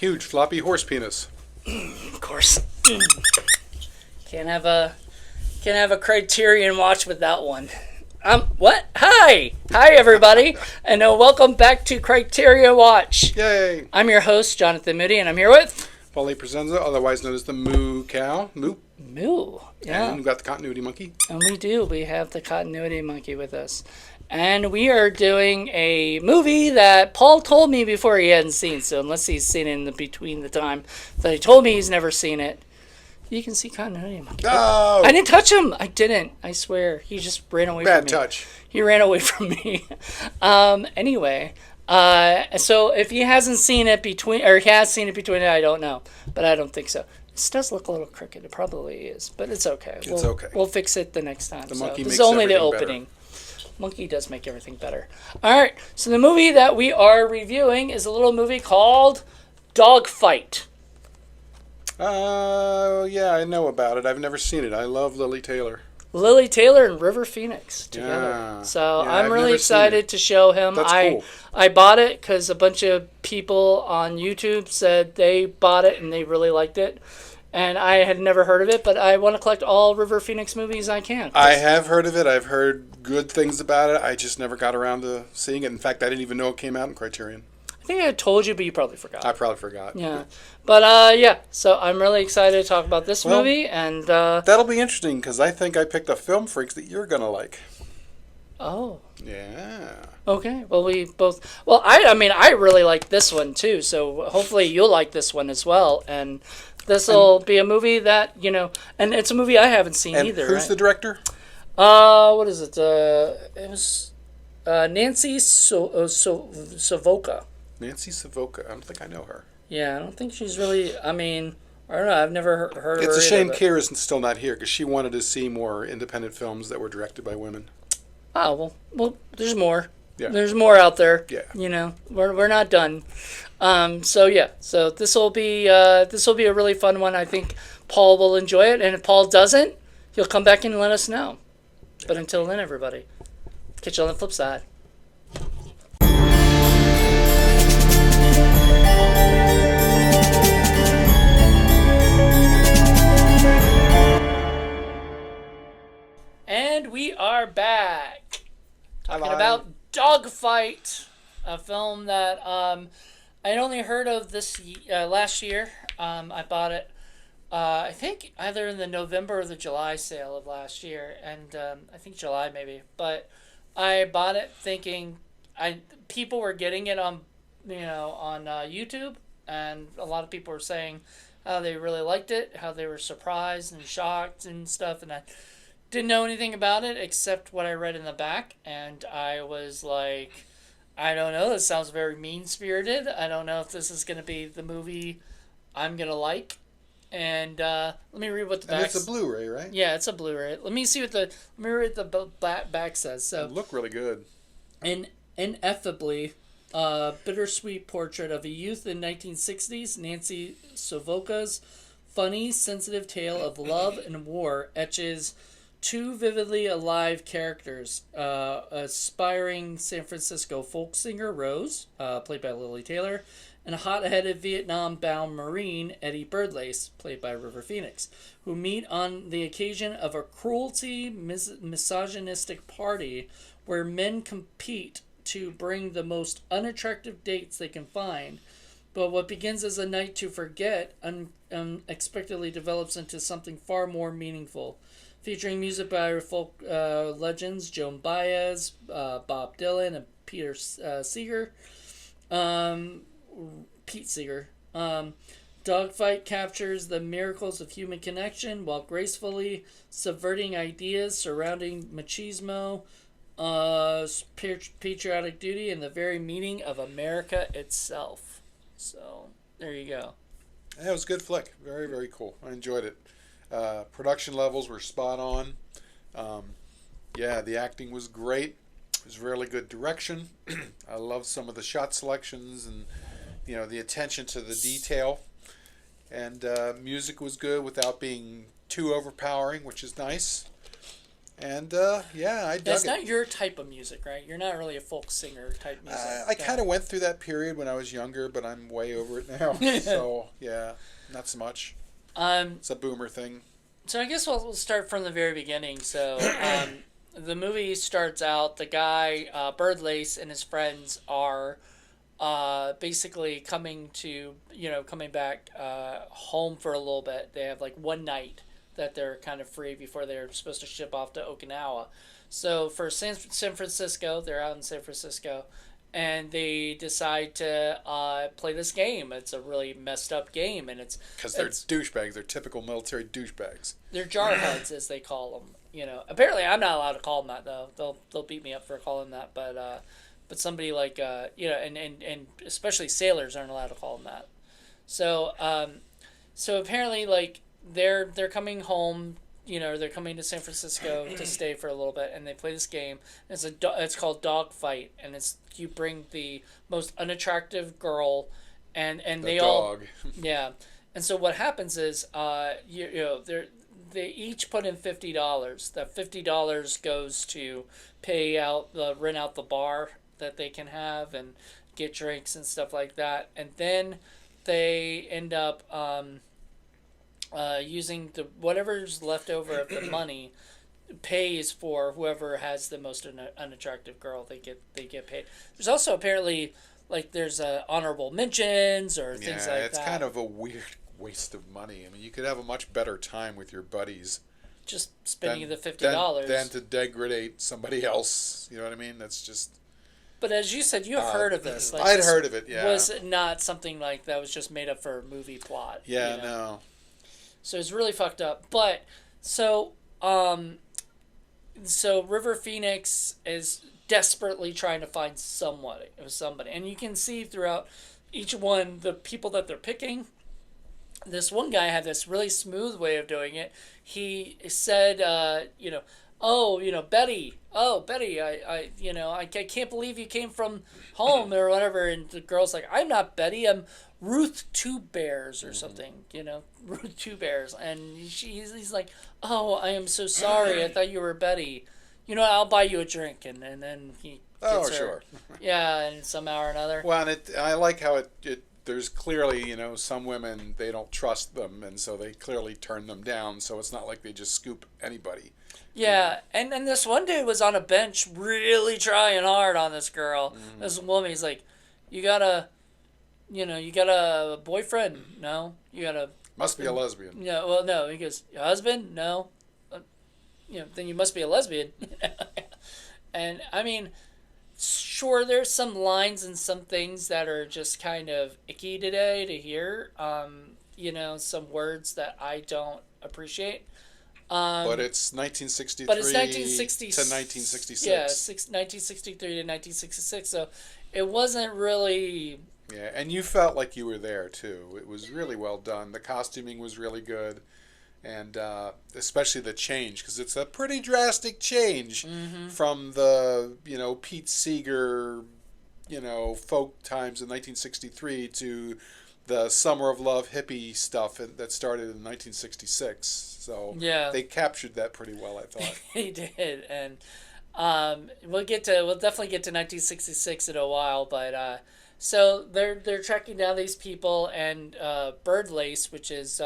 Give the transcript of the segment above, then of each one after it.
Huge floppy horse penis. Of course. Can't have a Criterion watch with that one. What? Hi, everybody, and welcome back to Criterion Watch. Yay! I'm your host, Jonathan Moody, and I'm here with Paul Presenza, otherwise known as the Moo Cow. Moo. Yeah. And we've got the Continuity Monkey. And we do. We have the Continuity Monkey with us. And we are doing a movie that Paul told me before he hadn't seen. So unless he's seen it in between the time that he told me he's never seen it, you can see Continuity Monkey. Oh! I didn't touch him. I didn't. I swear. He just ran away from me. Bad touch. He ran away from me. Anyway, so if he hasn't seen it or he has seen it between it, I don't know. But I don't think so. This does look a little crooked. It probably is, but it's okay. It's okay. We'll fix it the next time. The monkey this makes is only the everything opening. Monkey does make everything better. All right. So the movie that we are reviewing is a little movie called Dogfight. Yeah, I know about it. I've never seen it. I love Lily Taylor. Lily Taylor and River Phoenix together. Yeah. So Yeah, I'm I've really never excited to show him. That's cool. I bought it because a bunch of people on YouTube said they bought it and they really liked it. And I had never heard of it, but I want to collect all River Phoenix movies I can. I have heard of it. I've heard good things about it. I just never got around to seeing it. In fact, I didn't even know it came out in Criterion. I think I told you, but you probably forgot. I probably forgot. Yeah. But, yeah. So I'm really excited to talk about this movie. And that'll be interesting because I think I picked a film freaks that you're going to like. Oh. Yeah. Okay. Well, we both... Well, I mean, I really like this one, too. So hopefully you'll like this one as well. And this will be a movie that, and it's a movie I haven't seen either. Who's the director? What is it? It was Nancy Savoca. Nancy Savoca. I don't think I know her. Yeah, I don't think she's really... I mean, I don't know. I've never heard of her. It's a shame Kira's still not here because she wanted to see more independent films that were directed by women. Oh, well, there's more. Yeah. There's more out there. Yeah. We're not done. So this will be a really fun one. I think Paul will enjoy it, and if Paul doesn't, he'll come back and let us know. But until then, everybody, catch you on the flip side. And we are back talking about Dogfight, a film that I'd only heard of this last year. I bought it, I think, either in the November or the July sale of last year, and I think July maybe. But I bought it thinking people were getting it on YouTube, and a lot of people were saying how they really liked it, how they were surprised and shocked and stuff, and I didn't know anything about it except what I read in the back, and I was like, I don't know, this sounds very mean-spirited. I don't know if this is going to be the movie I'm going to like. And let me read what the back says. It's a Blu-ray, right? Yeah, it's a Blu-ray. Let me read the back says. So, it looked really good. Ineffably, bittersweet portrait of a youth in 1960s, Nancy Savoca's funny, sensitive tale of love and war etches two vividly alive characters, aspiring San Francisco folk singer, Rose, played by Lily Taylor, and a hot-headed Vietnam-bound Marine, Eddie Birdlace, played by River Phoenix, who meet on the occasion of a cruelty, misogynistic party where men compete to bring the most unattractive dates they can find. But what begins as a night to forget unexpectedly develops into something far more meaningful. Featuring music by folk legends Joan Baez, Bob Dylan, and Pete Seeger. Dogfight captures the miracles of human connection while gracefully subverting ideas surrounding machismo, patriotic duty, and the very meaning of America itself. So, there you go. Yeah, it was a good flick. Very, very cool. I enjoyed it. Production levels were spot on. The acting was great. It was really good direction. I love some of the shot selections and the attention to the detail. And music was good without being too overpowering, which is nice. And yeah, I dug That's it. not your type of music, right? You're not really a folk singer type music. I kind of went through that period when I was younger, but I'm way over it now. So yeah, not so much. um, It's a boomer thing. so I guess we'll start from the very beginning. So the movie starts out. The guy Birdlace and his friends are basically coming back home for a little bit. They have like one night that they're kind of free before they're supposed to ship off to Okinawa. So for San Francisco, they're out in San Francisco, and they decide to play this game. It's a really messed up game, and Because they're douchebags. They're typical military douchebags. they're jarheads as they call them. Apparently I'm not allowed to call them that though. They'll beat me up for calling them that, but somebody like and especially sailors aren't allowed to call them that. So so apparently like they're coming home. They're coming to San Francisco to stay for a little bit, and they play this game. It's called Dogfight, and you bring the most unattractive girl, and they all dog. yeah. And so what happens is they each put in $50. That $50 goes to rent out the bar that they can have and get drinks and stuff like that, and then they end up using whatever's left over of the money pays for whoever has the most unattractive girl. They get paid. There's also apparently like there's honorable mentions or things like that. It's kind of a weird waste of money. I mean, you could have a much better time with your buddies. Just spending the $50 than to degrade somebody else. You know what I mean? That's just. But as you said, you have heard of this. I'd heard of it. Yeah. Was not something like that was just made up for a movie plot. Yeah. No. So it's really fucked up. But so River Phoenix is desperately trying to find somebody, and you can see throughout each one the people that they're picking. This one guy had this really smooth way of doing it. He said, Betty, I can't believe you came from home or whatever. And the girl's like, I'm not Betty, I'm Ruth Two Bears or something, Ruth Two Bears. And he's like, oh, I am so sorry. I thought you were Betty. I'll buy you a drink. And then he gets her. Sure. Yeah, and somehow or another. Well, and I like how it there's clearly, some women, they don't trust them, and so they clearly turn them down, so it's not like they just scoop anybody. Yeah, and this one dude was on a bench really trying hard on this girl. Mm-hmm. This woman, he's like, you got a boyfriend? No. You got a... Must be a lesbian. Yeah, well, no. He goes, your husband? No. Then you must be a lesbian. And, I mean... Sure, there's some lines and some things that are just kind of icky today to hear. Some words that I don't appreciate. But it's 1963 to 1966. Yeah, 1963 to 1966. So it wasn't really... Yeah, and you felt like you were there, too. It was really well done. The costuming was really good. And especially the change, because it's a pretty drastic change from the, Pete Seeger, folk times in 1963 to the Summer of Love hippie stuff that started in 1966. So yeah, they captured that pretty well, I thought. They did, and we'll definitely get to 1966 in a while, but so they're tracking down these people, and Birdlace, which is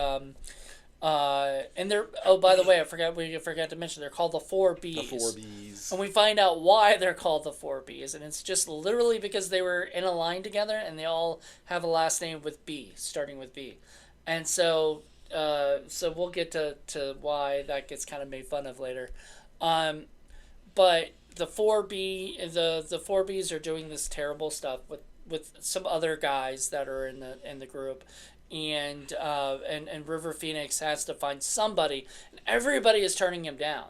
and they're by the way, we forgot to mention they're called the 4 Bs. The 4 Bs. And we find out why they're called the 4 Bs, and it's just literally because they were in a line together and they all have a last name with B, starting with B. And so we'll get to why that gets kind of made fun of later. But the 4B the 4 Bs are doing this terrible stuff with some other guys that are in the group. And River Phoenix has to find somebody, and everybody is turning him down.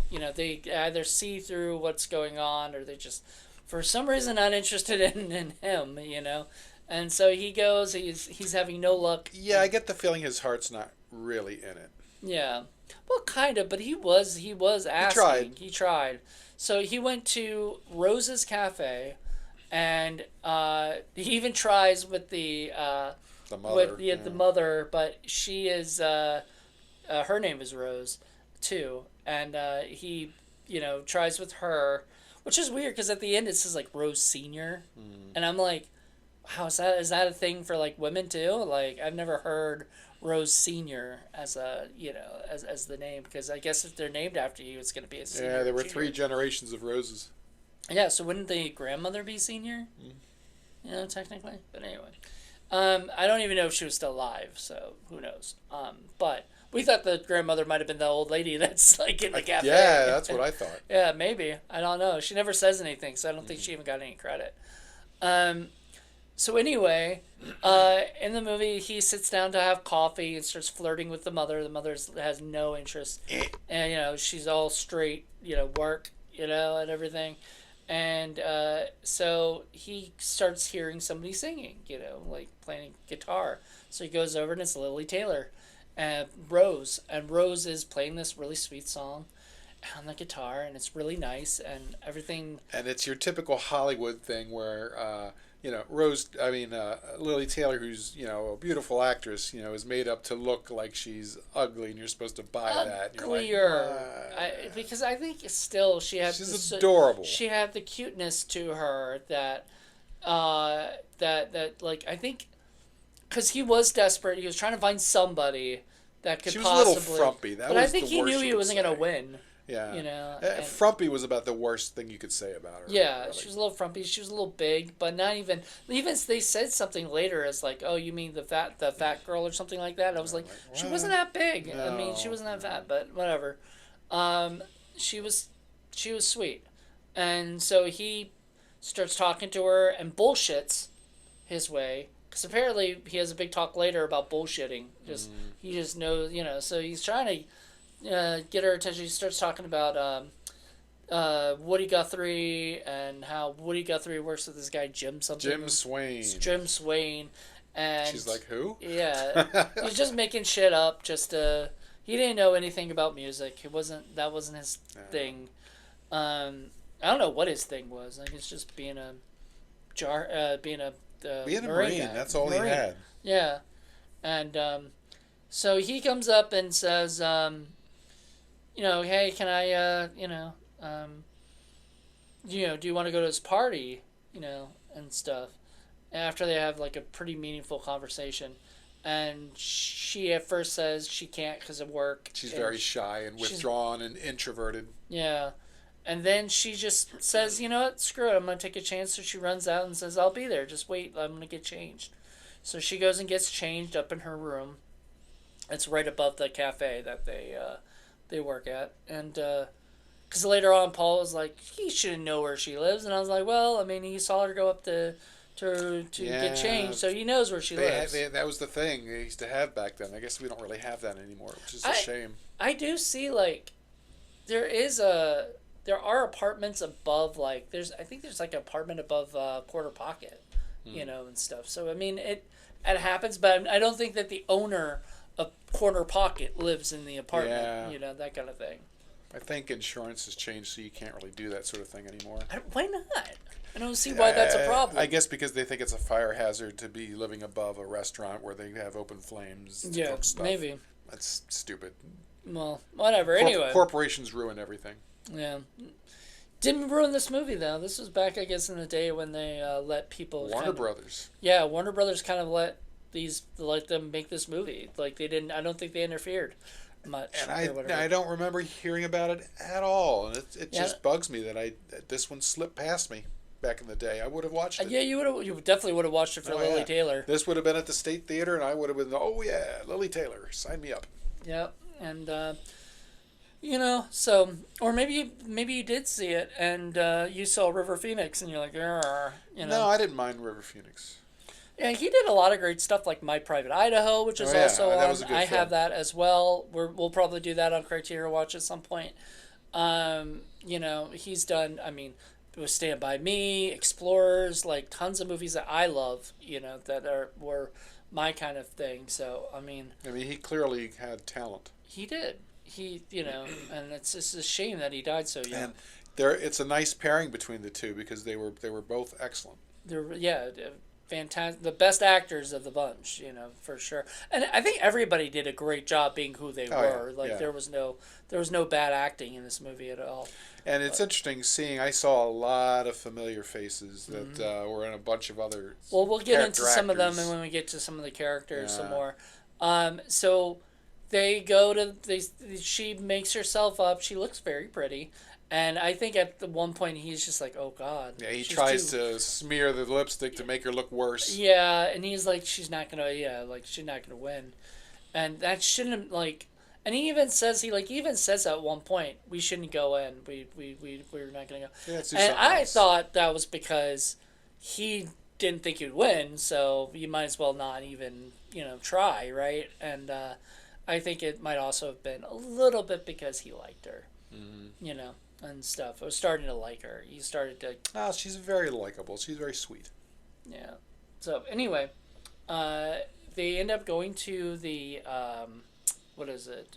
They either see through what's going on, or they just, for some reason, not interested in him. And so he goes. He's having no luck. Yeah, I get the feeling his heart's not really in it. Yeah, well, kind of, but he was asking. He tried. So he went to Rose's Cafe, and he even tries with the mother. The mother, but she is her name is Rose too, and he tries with her, which is weird because at the end it says like Rose Senior, and I'm like, how is that a thing for like women too? Like I've never heard Rose Senior as a as the name, because I guess if they're named after you, it's gonna be a senior. Yeah, there were junior. 3 generations of Roses. Yeah, so wouldn't the grandmother be senior? Technically. But anyway, I don't even know if she was still alive, so who knows? But we thought the grandmother might have been the old lady that's like in the cafe. Yeah, that's what I thought. Yeah, maybe. I don't know. She never says anything, so I don't think she even got any credit. So anyway, in the movie, he sits down to have coffee and starts flirting with the mother. The mother has no interest, and she's all straight, work, and everything. And so he starts hearing somebody singing, like playing guitar. So he goes over and it's Lily Taylor and Rose. And Rose is playing this really sweet song on the guitar, and it's really nice and everything. And it's your typical Hollywood thing where, Lily Taylor, who's, a beautiful actress, is made up to look like she's ugly, and you're supposed to buy that. And you're like, because I think still she's adorable. She had the cuteness to her that like, I think, because he was desperate, he was trying to find somebody that could possibly. She was a little frumpy. But I think he knew he wasn't going to win. Yeah. Frumpy was about the worst thing you could say about her. Yeah, really. She was a little frumpy. She was a little big, but not even they said something later as like, oh, you mean the fat girl or something like that. I was like, she wasn't that big. No, I mean, she wasn't that fat, but whatever. She was sweet. And so he starts talking to her and bullshits his way, because apparently he has a big talk later about bullshitting. He just knows, so he's trying to get her attention. He starts talking about Woody Guthrie and how Woody Guthrie works with this guy Jim Swain, and she's like, who? Yeah, he's just making shit up. He didn't know anything about music. That wasn't his thing. I don't know what his thing was. Like, it's just being a Marine. That's all he had. Yeah, and so he comes up and says, hey, can I, do you want to go to this party, and stuff. After they have like a pretty meaningful conversation, and she at first says she can't because of work. She's very shy and withdrawn and introverted. Yeah. And then she just says, you know what, screw it, I'm going to take a chance. So she runs out and says, I'll be there. Just wait, I'm going to get changed. So she goes and gets changed up in her room. It's right above the cafe that they work at. And because later on, Paul was like, he shouldn't know where she lives. And I was like, well, I mean, he saw her go up to get changed, so he knows where she lives. That was the thing they used to have back then. I guess we don't really have that anymore, which is a shame. I do see, like, there are apartments above, like, I think there's like an apartment above Quarter Pocket, and stuff. So I mean, it happens, but I don't think that the owner of Quarter Pocket lives in the apartment. That kind of thing. I think insurance has changed, so you can't really do that sort of thing anymore. Why not? I don't see why that's a problem. I guess because they think it's a fire hazard to be living above a restaurant where they have open flames. Yeah, stuff. Maybe. That's stupid. Well, whatever. Anyway, corporations ruin everything. Yeah. Didn't ruin this movie, though. This was back, I guess, in the day when they let people... Warner Brothers. Yeah, Warner Brothers kind of let them make this movie. Like, they didn't... I don't think they interfered much. And I don't remember hearing about it at all. And it just bugs me that this one slipped past me back in the day. I would have watched it. Yeah, you definitely would have watched it for Lily Taylor. This would have been at the State Theater, and I would have been, oh, yeah, Lily Taylor, sign me up. Yeah, and... so, or maybe you did see it and you saw River Phoenix and you're like, No, I didn't mind River Phoenix. Yeah, he did a lot of great stuff like My Private Idaho, which is also that on. Was a good I film. have that as well. We'll probably do that on Criterion Watch at some point. He's done. I mean, it was Stand By Me, Explorers, like tons of movies that I love. That were my kind of thing. So I mean, he clearly had talent. He did. And it's just a shame that he died so young. And it's a nice pairing between the two because they were both excellent. fantastic, the best actors of the bunch, for sure. And I think everybody did a great job being who they were. Yeah. There was no bad acting in this movie at all. And it's interesting seeing. I saw a lot of familiar faces that were in a bunch of other. Well, we'll get into some of them, actors. and when we get to some of the characters, some Yeah. more. So they go to she makes herself up. She looks very pretty. And I think at the one point he's just like, "Oh God." Yeah, he tries to smear the lipstick to make her look worse. Yeah, and he's like, she's not gonna win, and that shouldn't And he even says at one point, we shouldn't go in. We're not gonna go. Yeah, and I thought that was because he didn't think he'd win, so you might as well not even try, right? And I think it might also have been a little bit because he liked her, and stuff. I was starting to like her. He started to. Oh, she's very likable. She's very sweet. Yeah. So anyway, they end up going to the what is it?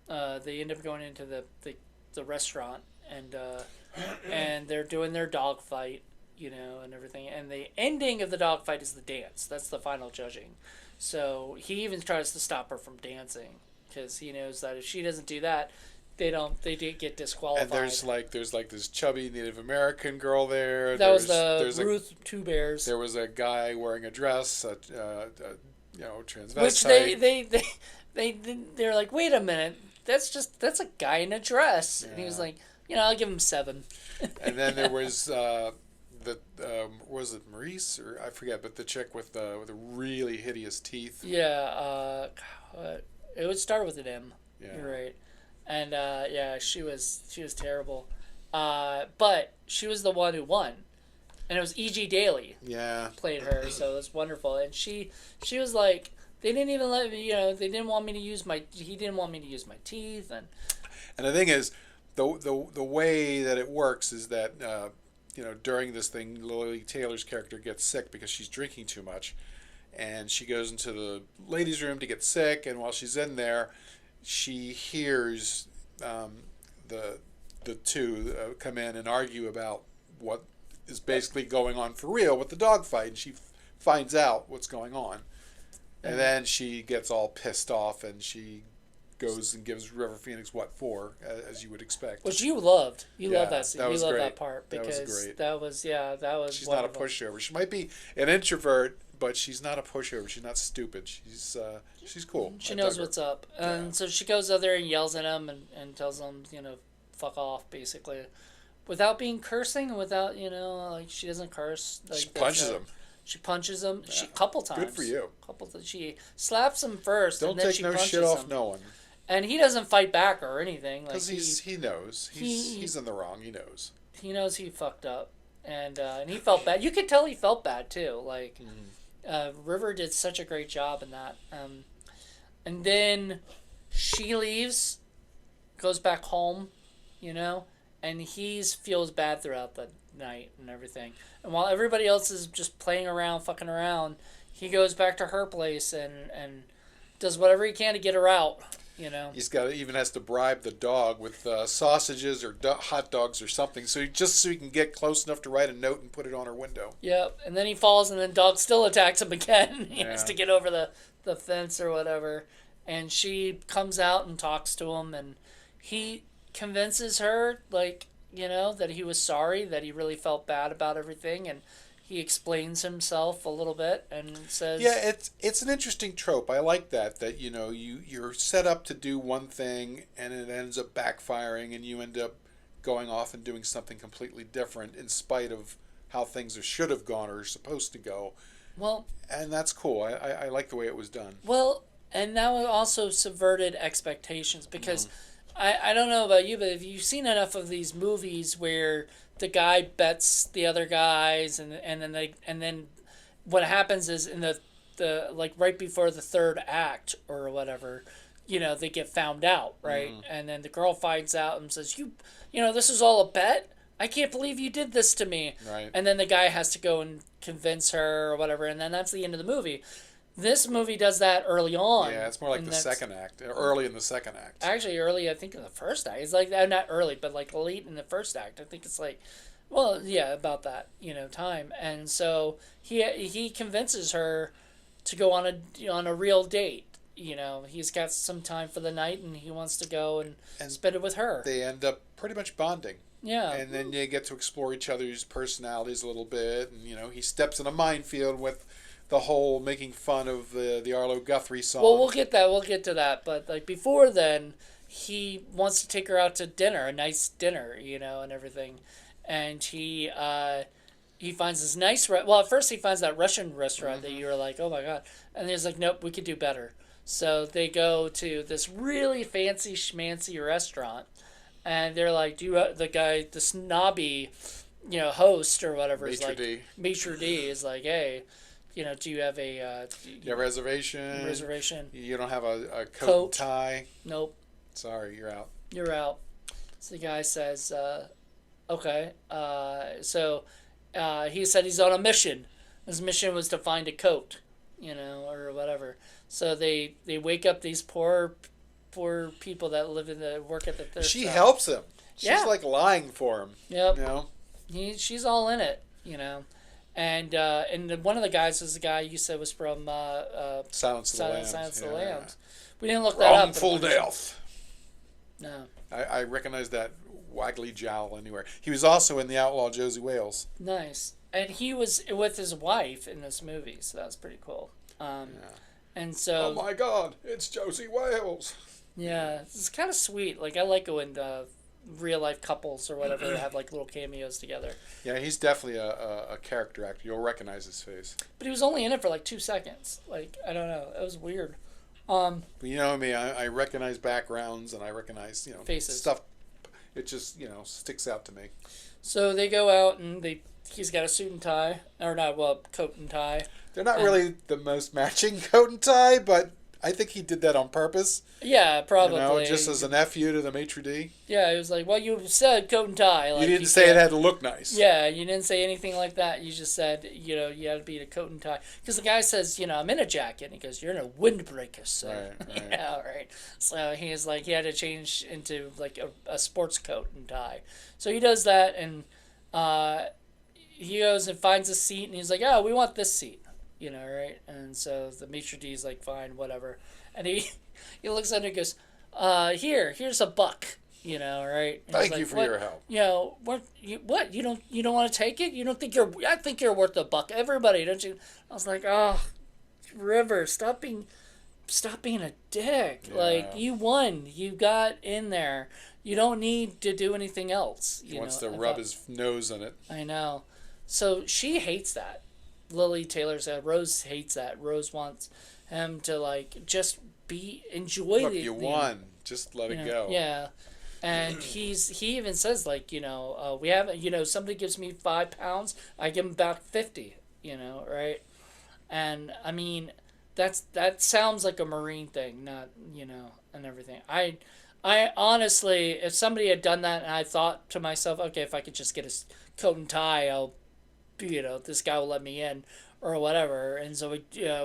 They end up going into the restaurant and they're doing their dog fight, and everything. And the ending of the dog fight is the dance. That's the final judging. So he even tries to stop her from dancing because he knows that if she doesn't do that, they did get disqualified. And there's this chubby Native American girl there. That was Ruth Two Bears. There was a guy wearing a dress, transvestite. Which they're like, wait a minute, that's a guy in a dress, and he was like, I'll give him 7. And then there was was it Maurice or I forget, but the chick with the really hideous teeth. Yeah, it would start with an M. Yeah. You're right. And she was terrible, but she was the one who won, and it was E.G. Daily. Yeah, played her, so it was wonderful. And she was like, they didn't even let me, they didn't want me to use he didn't want me to use my teeth, and the thing is, the way that it works is that during this thing, Lily Taylor's character gets sick because she's drinking too much, and she goes into the ladies' room to get sick, and while she's in there, she hears the two come in and argue about what is basically going on for real with the dogfight, and she finds out what's going on, and then she gets all pissed off, and she goes and gives River Phoenix what for, as you would expect. Which you loved. You loved that scene. That was you loved great. that part because that was great. That was. She's wonderful. not a pushover. She might be an introvert, but she's not a pushover. She's not stupid. She's cool. She knows what's up. And so she goes out there and yells at him and tells him, fuck off, basically. Without being cursing, without, she doesn't curse. She punches him. She punches him a couple times. Good for you. She slaps him first, Don't and then take she no punches shit off him. no one. And he doesn't fight back or anything. Because he knows. He's in the wrong. He knows. He knows he fucked up. And he felt bad. You could tell he felt bad, too. River did such a great job in that. And then she leaves, goes back home, and he feels bad throughout the night and everything. And while everybody else is just playing around, fucking around, he goes back to her place and does whatever he can to get her out. He's even has to bribe the dog with sausages or hot dogs or something, so he can get close enough to write a note and put it on her window. Yep, and then he falls, and then dog still attacks him again. He has to get over the fence or whatever, and she comes out and talks to him, and he convinces her that he was sorry, that he really felt bad about everything, and he explains himself a little bit and says... Yeah, it's an interesting trope. I like that you're set up to do one thing and it ends up backfiring and you end up going off and doing something completely different in spite of how things should have gone or are supposed to go. Well... And that's cool. I like the way it was done. Well, and that also subverted expectations because... I don't know about you, but if you've seen enough of these movies where the guy bets the other guys, and then what happens is in the right before the third act or whatever, they get found out, right? And then the girl finds out and says, this is all a bet? I can't believe you did this to me. Right. And then the guy has to go and convince her or whatever, and then that's the end of the movie. This movie does that early on. Yeah, it's more like the second act, early in the second act. Actually, early, I think, in the first act. It's not early, but late in the first act. I think it's Well, yeah, about that, time. And so he convinces her to go on a real date. He's got some time for the night and he wants to go and And spend it with her. they end up pretty much bonding. Yeah. And then you get to explore each other's personalities a little bit. And, he steps in a minefield with the whole making fun of the Arlo Guthrie song. Well, we'll get that. We'll get to that. But like before then, he wants to take her out to dinner, a nice dinner, and everything. And he finds this nice well, at first he finds that Russian restaurant that you were like, oh my god, and he's like, nope, we could do better. So they go to this really fancy schmancy restaurant, and they're like, the snobby, host or whatever is like, maitre d is like, hey, do you have a reservation? Reservation. You don't have a coat and tie? Nope. Sorry, you're out. You're out. So the guy says, okay. So he said he's on a mission. His mission was to find a coat, or whatever. So they wake up these poor people that live work at the thrift She shop. helps him. She's like lying for him. Yep. She's all in it, And one of the guys was the guy you said was from Silence of the Lambs. Silence of the Lambs. We didn't look that up. Wrongful death. No. I recognize that waggly jowl anywhere. He was also in The Outlaw Josie Wales. Nice. And he was with his wife in this movie, so that's pretty cool. And so... Oh my god, it's Josie Wales. Yeah, it's kind of sweet. Like, I like it when real-life couples or whatever have, like, little cameos together. Yeah, he's definitely a character actor. You'll recognize his face. But he was only in it for, like, 2 seconds. Like, I don't know. It was weird. But you know me, I recognize backgrounds and I recognize, faces. Stuff. It just, sticks out to me. So they go out and he's got a suit and tie. Or not, well, coat and tie. They're not really the most matching coat and tie, but I think he did that on purpose. Yeah, probably. Just as an FU to the maitre d'. Yeah, he was like, well, you said coat and tie. Like, you didn't say it had to look nice. Yeah, you didn't say anything like that. You just said, you had to be in a coat and tie. Because the guy says, I'm in a jacket. And he goes, you're in a windbreaker, sir. Right. Yeah, right. So he's like, he had to change into like a sports coat and tie. So he does that, and he goes and finds a seat, and he's like, oh, we want this seat. Right? And so the maitre d's like, fine, whatever. And he looks at it and goes, here's $1, right? And Thank like, you for your help. What? You don't want to take it? You don't think I think you're worth $1. Everybody, don't you? I was like, oh, River, stop being a dick. Yeah. Like, you won. You got in there. You don't need to do anything else. He wants to rub his nose on it. I know. So she hates that. Lily Taylor said Rose hates that. Rose wants him to like just enjoy. Look, you won. Just let it go. Yeah, and he even says like we haven't somebody gives me £5, I give him back 50. Right, and I mean that sounds like a Marine thing, not and everything. I honestly, if somebody had done that and I thought to myself, okay, if I could just get a coat and tie, I'll. This guy will let me in or whatever. And so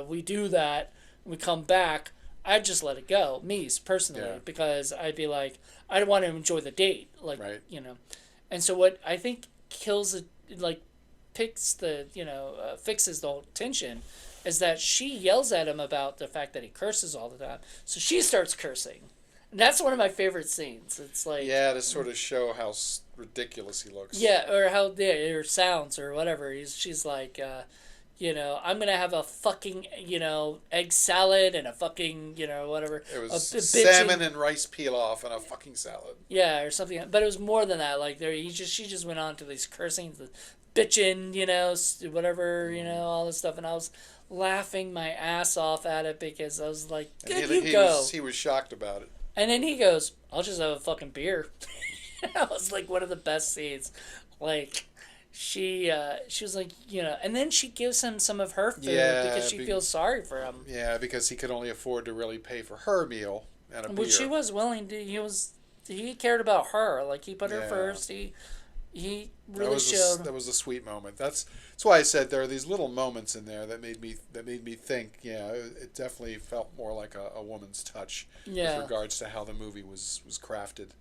we do that. We come back. I'd just let it go, me personally, because I'd be like, I want to enjoy the date. Like, right. And so what I think kills it, like fixes the whole tension is that she yells at him about the fact that he curses all the time. So she starts cursing. And that's one of my favorite scenes. It's like... Yeah, to sort of show how ridiculous he looks. Yeah, or how or sounds or whatever. She's like, I'm going to have a fucking, egg salad and a fucking, whatever. It was salmon and rice pilaf and a fucking salad. Yeah, or something. But it was more than that. Like, she just went on to these cursing, bitching, whatever, all this stuff. And I was laughing my ass off at it because I was like, He was shocked about it. And then he goes, I'll just have a fucking beer. That was like one of the best scenes. Like, she was like, and then she gives him some of her food because she feels sorry for him. Yeah, because he could only afford to really pay for her meal and a beer. Which she was willing to. He cared about her. Like, he put her first. He really showed. That was a sweet moment. That's why I said there are these little moments in there that made me think. Yeah, it definitely felt more like a woman's touch with regards to how the movie was crafted.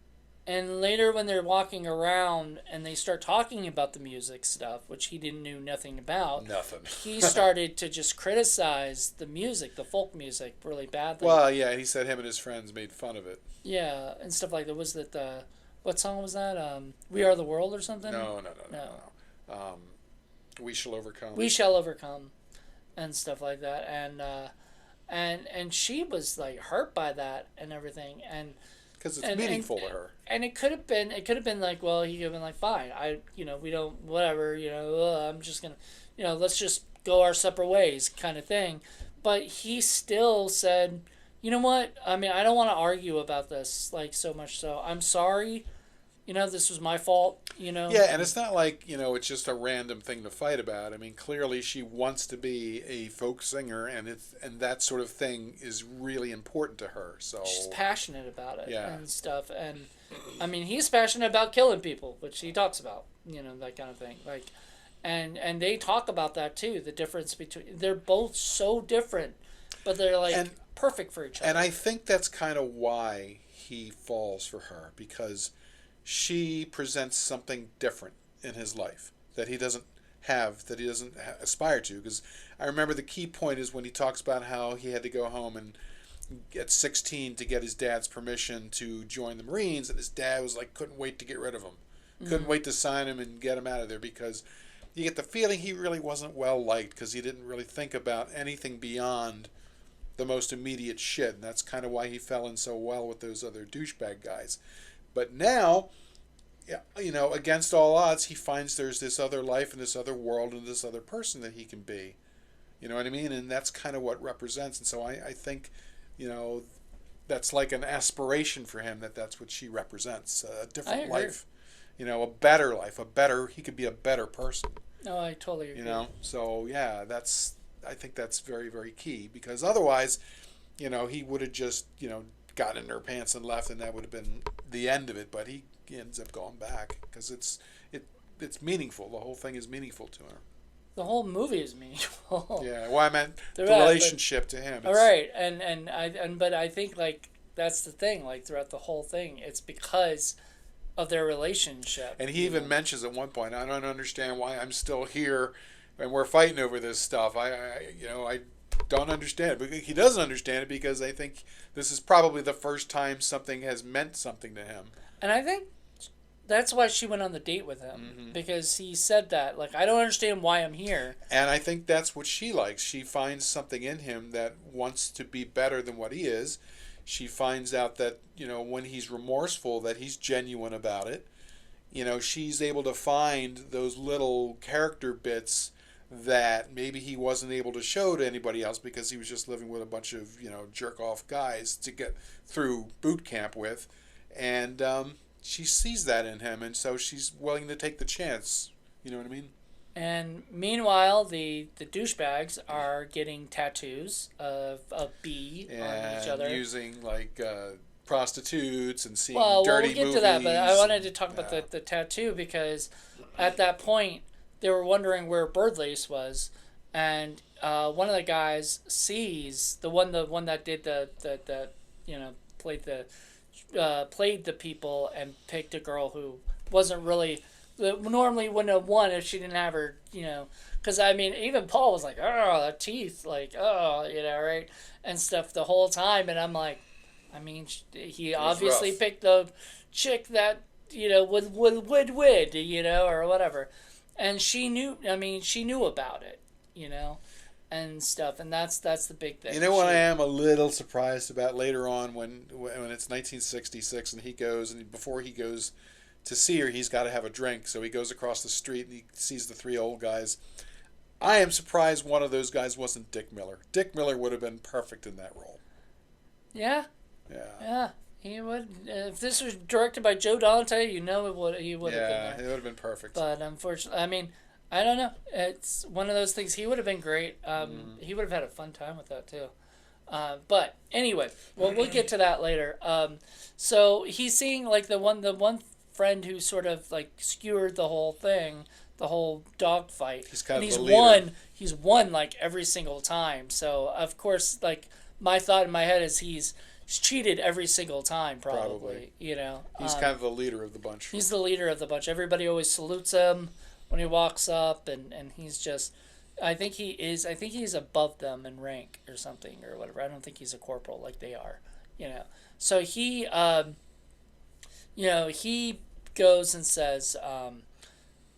And later, when they're walking around and they start talking about the music stuff, which he didn't knew nothing about, Nothing. he started to just criticize the music, the folk music, really badly. Well, yeah, he said him and his friends made fun of it. Yeah, and stuff like that. Was that what song was that? We Are the World or something? No. We Shall Overcome. We Shall Overcome, and stuff like that. And she was like hurt by that and everything, and because it's meaningful to her. And it could have been like, well, he could have been like, fine, we don't, whatever, I'm just gonna, let's just go our separate ways, kind of thing. But he still said, you know what? I mean, I don't want to argue about this, like, so much so. I'm sorry. This was my fault, Yeah, and it's not like, it's just a random thing to fight about. I mean, clearly she wants to be a folk singer, and that sort of thing is really important to her. So she's passionate about it, yeah, and stuff. And I mean, he's passionate about killing people, which he talks about, that kind of thing. Like, and they talk about that too. The difference between, they're both so different, but they're like perfect for each other. And I think that's kind of why he falls for her, because she presents something different in his life that he doesn't have, that he doesn't aspire to. Because I remember the key point is when he talks about how he had to go home and at 16 to get his dad's permission to join the Marines, and his dad was like, couldn't wait to get rid of him. Couldn't wait to sign him and get him out of there, because you get the feeling he really wasn't well liked, because he didn't really think about anything beyond the most immediate shit. And that's kind of why he fell in so well with those other douchebag guys. But now, against all odds, he finds there's this other life and this other world and this other person that he can be. You know what I mean? And that's kind of what represents. And so I think, that's like an aspiration for him, that's what she represents. A different life. A better life. He could be a better person. No, I totally agree. So yeah, I think that's very, very key, because otherwise, he would have just, got in her pants and left, and that would have been the end of it. But he ends up going back because it's meaningful. The whole thing is meaningful to her. The whole movie is meaningful. Yeah, well, I meant the relationship to him. All right, but I think like that's the thing. Like throughout the whole thing, it's because of their relationship. And he even mentions at one point, "I don't understand why I'm still here, and we're fighting over this stuff. I don't understand it." But he doesn't understand it because I think this is probably the first time something has meant something to him. And I think that's why she went on the date with him, because he said that, like, I don't understand why I'm here. And I think that's what she likes. She finds something in him that wants to be better than what he is. She finds out that, when he's remorseful, that he's genuine about it. She's able to find those little character bits that maybe he wasn't able to show to anybody else because he was just living with a bunch of, jerk-off guys to get through boot camp with. And she sees that in him, and so she's willing to take the chance. You know what I mean? And meanwhile, the douchebags are getting tattoos of a bee on each other. And using, prostitutes and seeing we'll dirty get movies. to that, but I wanted to talk about the tattoo, because at that point, they were wondering where Birdlace was, and one of the guys sees the one that did played the people and picked a girl who wasn't really, normally wouldn't have won if she didn't have her, because I mean, even Paul was like, oh, the teeth, like, oh, right, and stuff the whole time, and I'm like, I mean, he obviously rough. picked the chick that, would win, or whatever. And she knew about it, and stuff. And that's the big thing. What I am a little surprised about later on when it's 1966 and he goes, and before he goes to see her, he's got to have a drink. So he goes across the street and he sees the three old guys. I am surprised one of those guys wasn't Dick Miller. Dick Miller would have been perfect in that role. Yeah. Yeah. Yeah. He would. If this was directed by Joe Dante, he would have been there. Yeah, it would have been perfect. But unfortunately, I mean, I don't know. It's one of those things. He would have been great. He would have had a fun time with that too. But anyway, we'll get to that later. So he's seeing like the one friend who sort of like skewered the whole thing, the whole dogfight. He's kind of the leader. He's won like every single time. So of course, like my thought in my head is he's he's cheated every single time, probably. You know, He's kind of the leader of the bunch. he's the leader of the bunch. Everybody always salutes him when he walks up, and he's just. I think he is. I think he's above them in rank or something or whatever. I don't think he's a corporal like they are. You know, so he, he goes and says,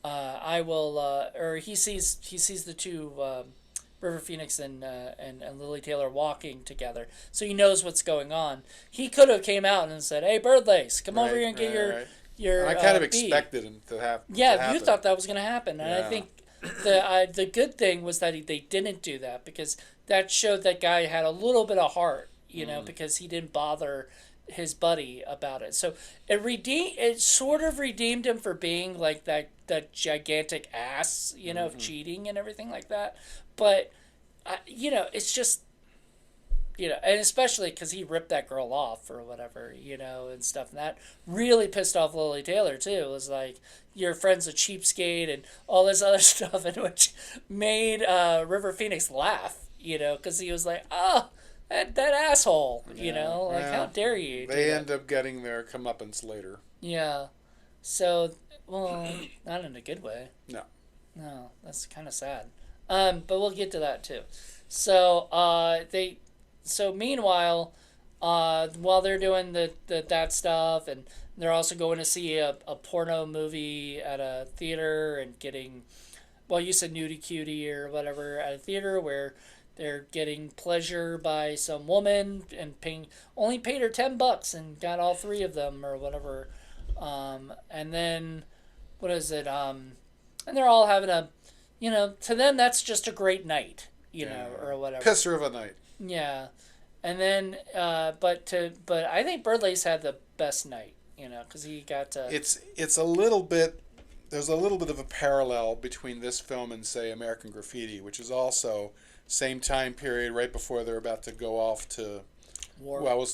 "I will," or he sees the two. River Phoenix and Lily Taylor walking together, so he knows what's going on. He could have came out and said, "Hey, Birdlace, come over here and get your." I kind of beat. expected him to have. Yeah, you thought that was going to happen, and Yeah. I think the good thing was that they didn't do that, because that showed that guy had a little bit of heart, because he didn't bother his buddy about it. So it sort of redeemed him for being like that gigantic ass, of cheating and everything like that. But it's just, and especially because he ripped that girl off or whatever, and stuff. And that really pissed off Lily Taylor, too. It was like, your friend's a cheapskate and all this other stuff, and which made River Phoenix laugh, because he was like, oh, that asshole, how dare you? They end up getting their comeuppance later. Yeah. So, well, not in a good way. No. No, that's kind of sad. But we'll get to that, too. So, meanwhile, while they're doing that stuff, and they're also going to see a porno movie at a theater and getting, well, you said nudie cutie or whatever, at a theater where they're getting pleasure by some woman and only paid her $10 and got all three of them or whatever. And then, what is it? And they're all having to them that's just a great night, or whatever. Pisser of a night. Yeah. And then, but I think Birdlace had the best night, because he got to. It's a little bit. There's a little bit of a parallel between this film and, say, American Graffiti, which is also same time period, right before they're about to go off to. War. Well, I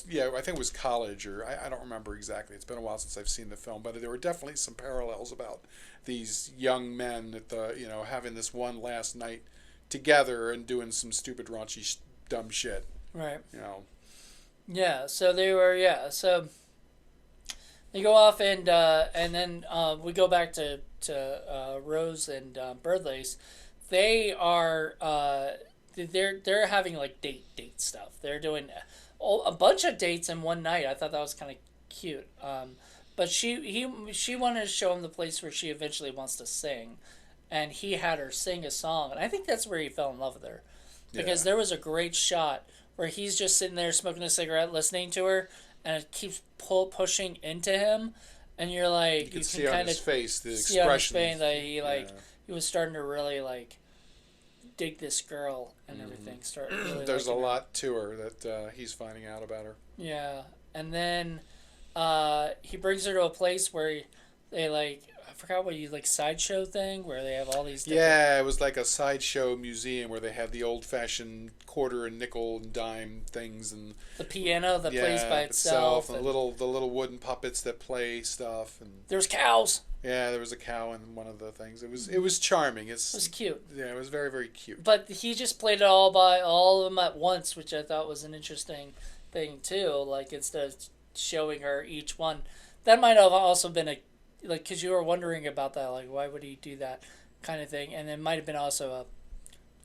think it was college, or I don't remember exactly. It's been a while since I've seen the film, but there were definitely some parallels about these young men at having this one last night together and doing some stupid, raunchy, dumb shit. Right. Yeah, so they were, so they go off and then we go back to Rose and Birdlace. They are they're having like date stuff. They're doing a bunch of dates in one night. I thought that was kind of cute. But she wanted to show him the place where she eventually wants to sing, and he had her sing a song, and I think that's where he fell in love with her, because there was a great shot where he's just sitting there smoking a cigarette, listening to her, and it keeps pushing into him, and you're like, you can see on his face the expression. On his face that he was starting to really dig this girl and everything. There's a lot to her that he's finding out about her. Yeah, and then he brings her to a place where they I forgot what sideshow thing where they have all these. Yeah, it was like a sideshow museum where they had the old-fashioned quarter and nickel and dime things and the piano that plays by itself and the little wooden puppets that play stuff, and there's cows. Yeah, there was a cow in one of the things. It was charming. It was cute. Yeah, it was very, very cute. But he just played it all of them at once, which I thought was an interesting thing too. Instead of showing her each one, that might have also been because you were wondering about that, why would he do that kind of thing, and it might have been also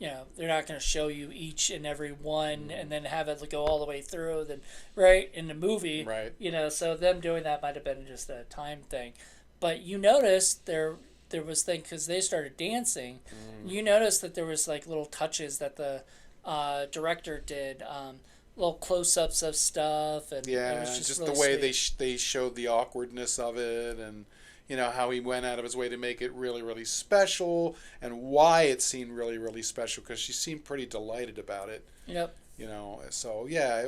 they're not going to show you each and every one and then have it go all the way through, then right in the movie, right? So them doing that might have been just a time thing. But you noticed there was things, because they started dancing. You noticed that there was little touches that the director did, little close-ups of stuff, and it was just really the way sweet. they showed the awkwardness of it, and how he went out of his way to make it really, really special, and why it seemed really, really special, because she seemed pretty delighted about it. Yep. So yeah,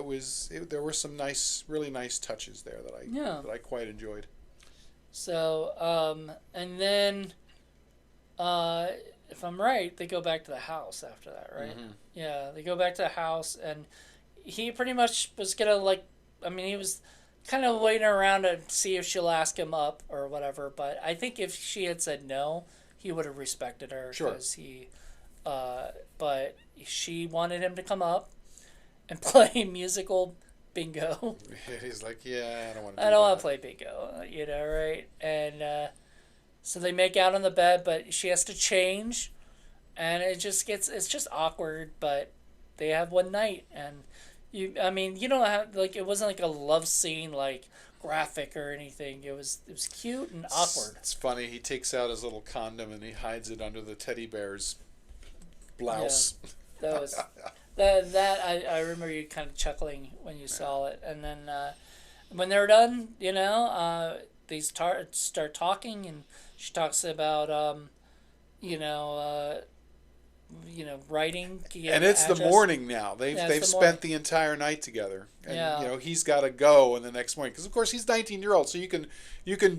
there were some really nice touches there that I quite enjoyed. So, and then, if I'm right, they go back to the house after that, right? Mm-hmm. Yeah, they go back to the house, and he pretty much was gonna he was kind of waiting around to see if she'll ask him up or whatever, but I think if she had said no, he would have respected her. Sure. Because but she wanted him to come up and play musical bingo. He's like, yeah, I don't want to. I don't want to play bingo, right? And so they make out on the bed, but she has to change, and it's just awkward. But they have one night, and you don't have like it wasn't like a love scene like graphic or anything. It was cute and awkward. It's funny. He takes out his little condom and he hides it under the teddy bear's blouse. Yeah, that was that I remember you kind of chuckling when you saw it, and then when they're done, they start talking, and she talks about writing. And it's the morning now. They've spent the entire night together, and he's got to go in the next morning because of course he's 19-year-old, so you can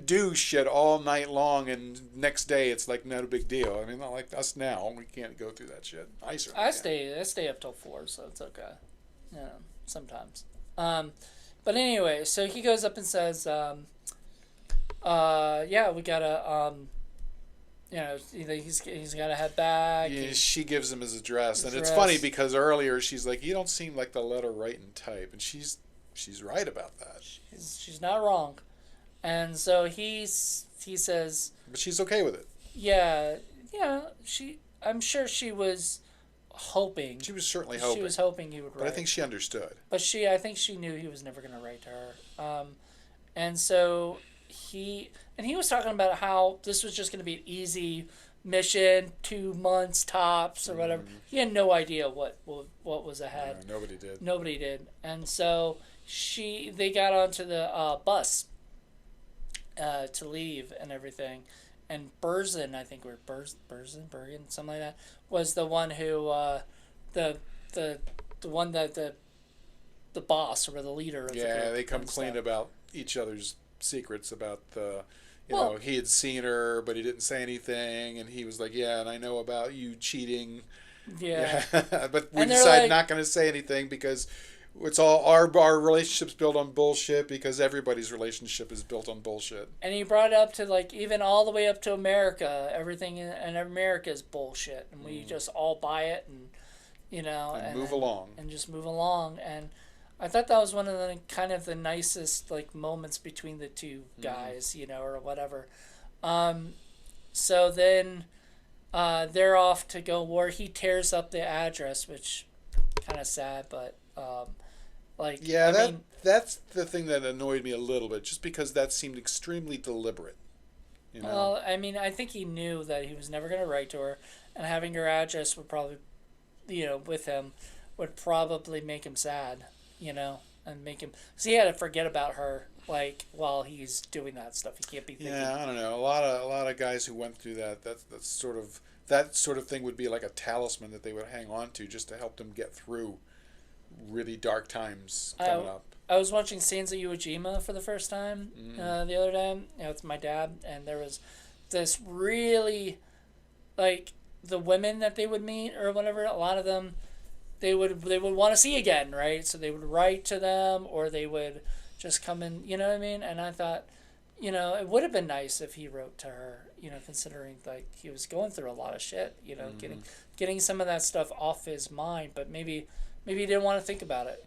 do shit all night long, and next day it's like not a big deal. I mean, not like us now. We can't go through that shit. I stay up till 4, so it's okay. Sometimes. But anyway, so he goes up and says, we gotta he's got to head back. Yeah, she gives him his address, and it's funny because earlier she's like, "You don't seem like the letter write and type," and she's right about that. She's not wrong, and so he says, but she's okay with it. Yeah. I'm sure she was hoping. She was certainly hoping. She was hoping he would write. But I think she understood. But I think she knew he was never going to write to her, and so he was talking about how this was just going to be an easy mission, 2 months tops or whatever. He had no idea what was ahead. No, nobody did. Nobody did. And so they got onto the bus to leave and everything. And Bergen, I think, Bergen, something like that, was the one who the one that the boss or the leader of the group. They come clean about each other's secrets about the he had seen her but he didn't say anything, and he was like, and I know about you cheating, but we decided not going to say anything because it's all our relationship's built on bullshit, because everybody's relationship is built on bullshit. And he brought it up to like even all the way up to America. Everything in America is bullshit, and we just all buy it, and and move along and just move along. And I thought that was one of the kind of the nicest like moments between the two guys, or whatever. So then they're off to go war. He tears up the address, which kind of sad, but that's the thing that annoyed me a little bit, just because that seemed extremely deliberate. Well, I mean, I think he knew that he was never going to write to her, and having her address would probably, with him, would probably make him sad. And make him... Because he had to forget about her, while he's doing that stuff. He can't be thinking... Yeah, I don't know. A lot of guys who went through that sort of thing would be like a talisman that they would hang on to just to help them get through really dark times coming up. I was watching Scenes of Iwo Jima for the first time the other day. With my dad, and there was this really... the women that they would meet or whatever, a lot of them... They would want to see again, right? So they would write to them, or they would just come in, you know what I mean? And I thought, it would have been nice if he wrote to her, considering he was going through a lot of shit, getting some of that stuff off his mind, but maybe he didn't want to think about it,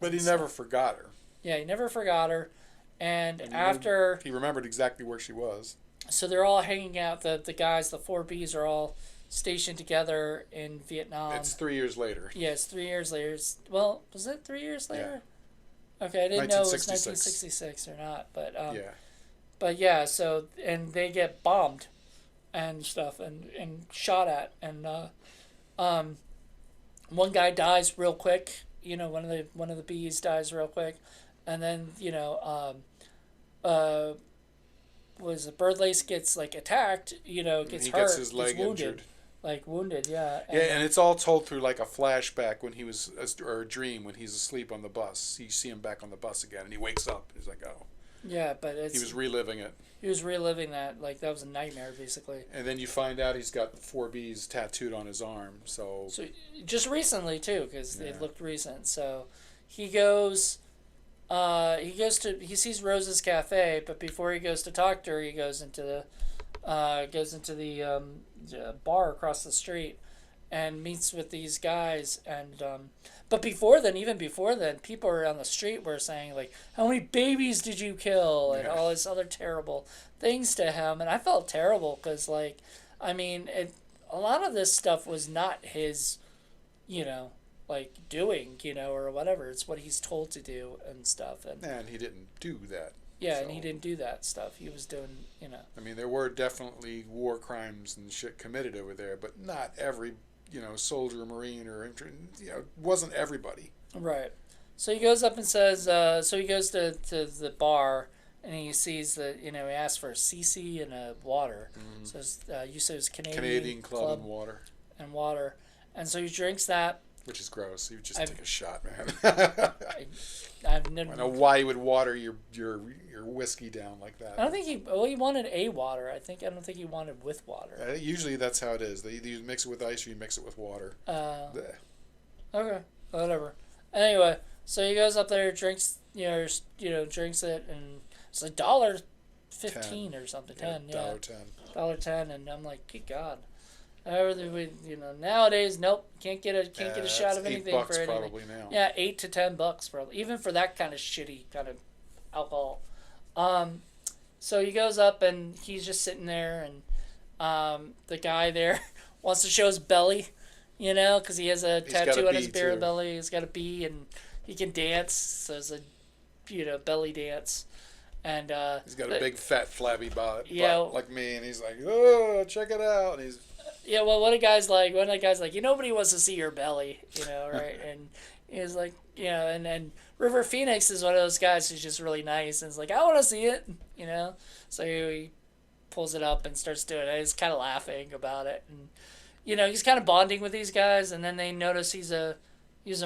But he never forgot her. Yeah, he never forgot her, and after he remembered exactly where she was. So they're all hanging out. The guys, the 4Bs, are all stationed together in Vietnam. It's 3 years later. Yeah, it's 3 years later. Well, was it 3 years later? Yeah. Okay, I didn't know it was 1966 or not, but But yeah, so and they get bombed and stuff and shot at, and one guy dies real quick. One of the bees dies real quick, and then was a Birdlace gets attacked, gets he hurt, gets his leg wounded. Injured. Wounded, yeah. And it's all told through a flashback when he was, or a dream when he's asleep on the bus. You see him back on the bus again, and he wakes up. He's like, oh. Yeah, but he was reliving it. He was reliving that, that was a nightmare, basically. And then you find out he's got 4Bs tattooed on his arm, so just recently, too, because it looked recent. So he goes... he sees Rose's cafe, but before he goes to talk to her, he goes into the bar across the street, and meets with these guys. And but before then, even before then, people on the street were saying like, "How many babies did you kill?" and all this other terrible things to him. And I felt terrible because, like, I mean, a lot of this stuff was not his, you know, like doing, or whatever. It's what he's told to do and stuff. And he didn't do that. Yeah, so. And he didn't do that stuff. He was doing, I mean, there were definitely war crimes and shit committed over there, but not every, soldier, marine, or wasn't everybody. Right. So he goes up and says, so he goes to the bar, and he sees that, he asks for a CC and a water. Mm-hmm. So you said it was Canadian Club and water. And water. And so he drinks that. Which is gross. You just take a shot, man. I don't know why you would water your whiskey down like that. I don't think he wanted a water. I don't think he wanted with water. Usually that's how it is. They either mix it with ice or you mix it with water. Okay, whatever. Anyway, so he goes up there, drinks, drinks it, and it's like $1.15 or something. $1.10, and I'm like, good God. Nowadays, nope, can't get a shot of anything for anything. Probably now. Yeah, $8 to $10 probably, even for that kind of shitty kind of alcohol. So he goes up and he's just sitting there, and the guy there wants to show his belly, because he has a tattoo on his bare belly. He's got a bee, and he can dance. So it's a belly dance. And he's got a big fat flabby butt like me, and he's like, oh, check it out. And he's well, one of the guys like, nobody wants to see your belly, right? And he's like, and River Phoenix is one of those guys who's just really nice, and is like, I want to see it, So he pulls it up and starts doing it. He's kind of laughing about it, and he's kind of bonding with these guys, and then they notice he's a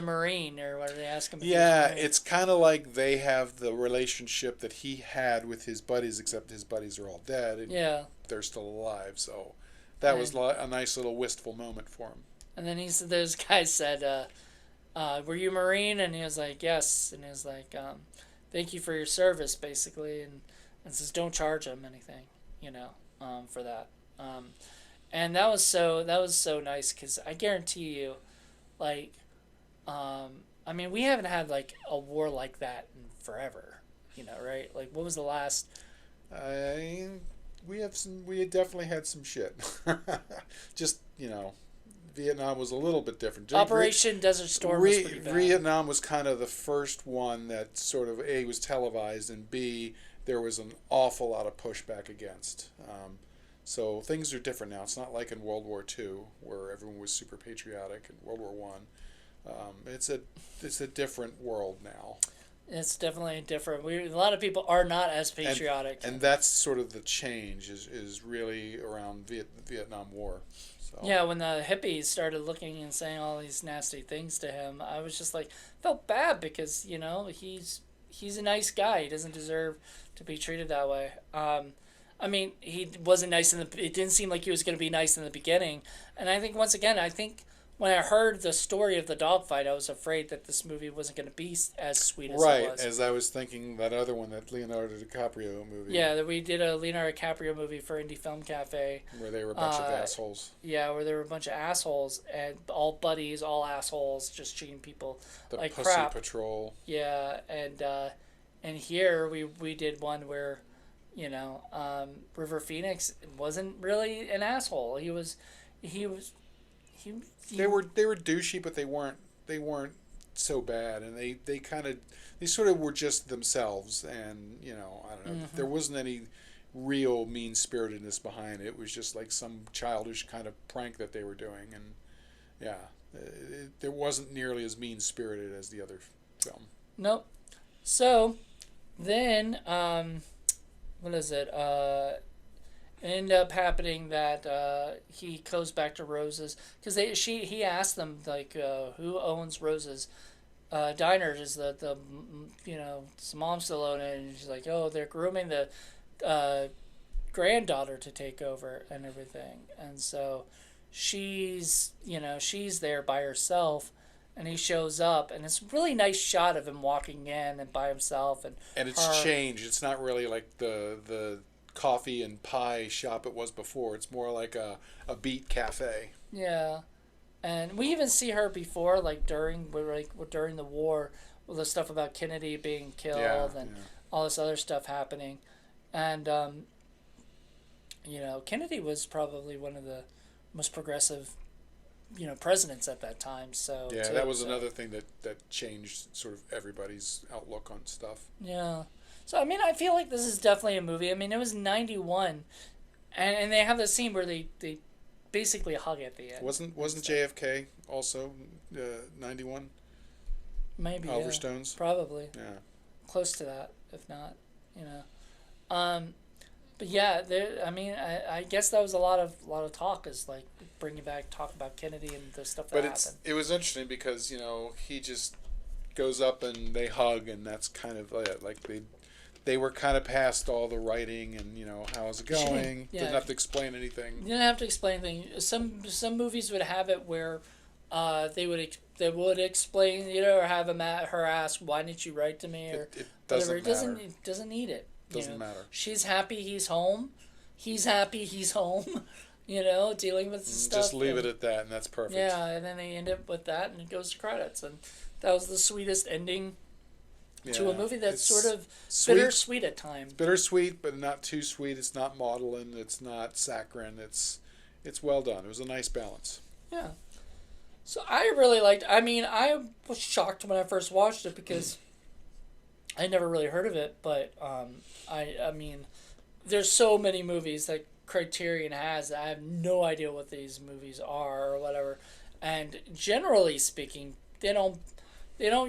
Marine, or what do they ask him? Yeah, it's kind of like they have the relationship that he had with his buddies, except his buddies are all dead, and they're still alive, so that was a nice little wistful moment for him. And then those guys said, were you Marine? And he was like, yes. And he was like, thank you for your service, basically, and says, don't charge him anything, for that. And that was so nice, because I guarantee you, like, I mean, we haven't had like a war like that in forever, right? Like, what was the last? We had definitely had some shit. Just, Vietnam was a little bit different. Operation Desert Storm was pretty bad. Vietnam was kind of the first one that sort of A, was televised, and B, there was an awful lot of pushback against. So things are different now. It's not like in World War II, where everyone was super patriotic, in World War I. It's a different world now. It's definitely different. A lot of people are not as patriotic. And that's sort of the change is really around the Vietnam War. So. Yeah, when the hippies started looking and saying all these nasty things to him, I was just like, felt bad, because, he's a nice guy. He doesn't deserve to be treated that way. I mean, he wasn't nice it didn't seem like he was going to be nice in the beginning. And I think, once again, when I heard the story of the dogfight, I was afraid that this movie wasn't going to be as sweet as it was. Right, as I was thinking that other one, that Leonardo DiCaprio movie. Yeah, that we did a Leonardo DiCaprio movie for Indie Film Cafe. Where they were a bunch of assholes. Yeah, where there were a bunch of assholes, and all buddies, all assholes, just treating people like Pussy crap. Patrol. Yeah, and here we did one where, River Phoenix wasn't really an asshole. He was. They were douchey, but they weren't so bad, and they sort of were just themselves, and I don't know, there wasn't any real mean spiritedness behind it. It was just like some childish kind of prank that they were doing, and there wasn't nearly as mean spirited as the other film. Nope. So then, what is it? Ended up happening that he goes back to Rose's, because he asked them, like, who owns Rose's diner? Is the his mom still own it? And she's like, oh, they're grooming the granddaughter to take over and everything. And so she's there by herself, and he shows up, and it's a really nice shot of him walking in and by himself, and it's changed. It's not really like the coffee and pie shop it was before. It's more like a beat cafe. Yeah. And we even see her before, like during the war, with the stuff about Kennedy being killed and all this other stuff happening, and Kennedy was probably one of the most progressive, presidents at that time. So yeah, that was another thing that changed sort of everybody's outlook on stuff. Yeah. So I mean, I feel like this is definitely a movie. I mean, it was 91, and they have this scene where they basically hug at the end. Wasn't JFK also 91? Maybe Oliver Stone's? Probably. Yeah. Close to that, if not, But yeah, I mean, I guess that was a lot of talk, is like bringing back talk about Kennedy and the stuff that happened. It was interesting because he just goes up and they hug, and that's kind of like they were kind of past all the writing and how's it going. Yeah. Didn't have to explain anything. You didn't have to explain anything. Some movies would have it where they would explain, or have her ask, why didn't you write to me, or it doesn't whatever. Matter. It doesn't need it. Doesn't matter. She's happy he's home. He's happy he's home. Dealing with stuff. Just leave it at that, and that's perfect. Yeah, and then they end up with that, and it goes to credits, and that was the sweetest ending to a movie that's sort of bittersweet at times. Bittersweet, but not too sweet. It's not maudlin. It's not saccharine. It's well done. It was a nice balance. Yeah. So I really liked. I mean, I was shocked when I first watched it because I never really heard of it. But I mean, there's so many movies that Criterion has that I have no idea what these movies are or whatever. And generally speaking, they don't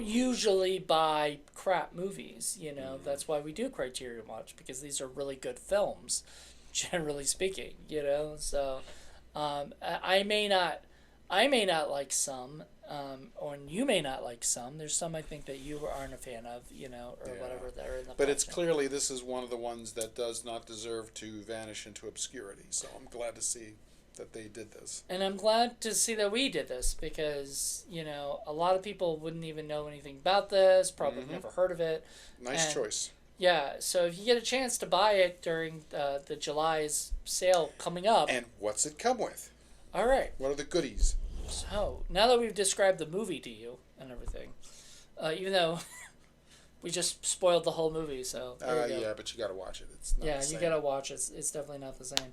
usually buy crap movies. That's why we do Criterion Watch, because these are really good films, generally speaking. So I may not like some, or you may not like some. There's some I think that you aren't a fan of, or whatever that are in the. But it's clearly this is one of the ones that does not deserve to vanish into obscurity. So I'm glad to see that they did this. And I'm glad to see that we did this, because a lot of people wouldn't even know anything about this. Probably never heard of it. Nice choice. Yeah, so if you get a chance to buy it during the July's sale coming up. And what's it come with? All right. What are the goodies? So, now that we've described the movie to you and everything, even though we just spoiled the whole movie, so there you go. Yeah, but you gotta watch it. It's not the same. You gotta watch it. It's definitely not the same.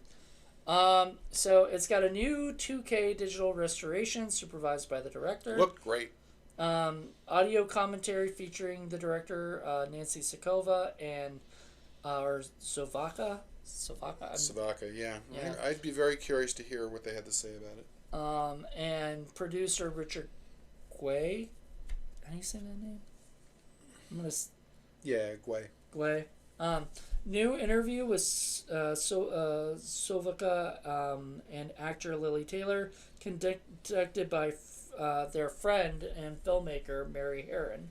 So it's got a new 2K digital restoration supervised by the director. Looked great. Audio commentary featuring the director, Nancy Sakova, and Sovaka, yeah. I'd be very curious to hear what they had to say about it. And producer Richard Guay. How do you say that name? Guay. Guay. New interview with Sovaka and actor Lily Taylor, conducted by their friend and filmmaker Mary Herron.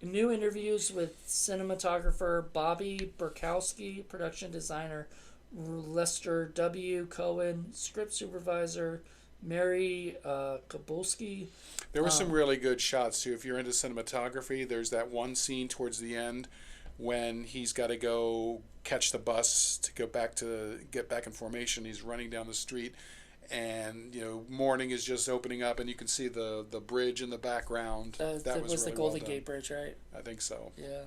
New interviews with cinematographer Bobby Burkowski, production designer Lester W. Cohen, script supervisor Mary Kabolsky. There were some really good shots too. If you're into cinematography, there's that one scene towards the end when he's got to go catch the bus to get back in formation. He's running down the street, and morning is just opening up, and you can see the bridge in the background. That was really the Golden Gate Bridge, right? I think so. Yeah.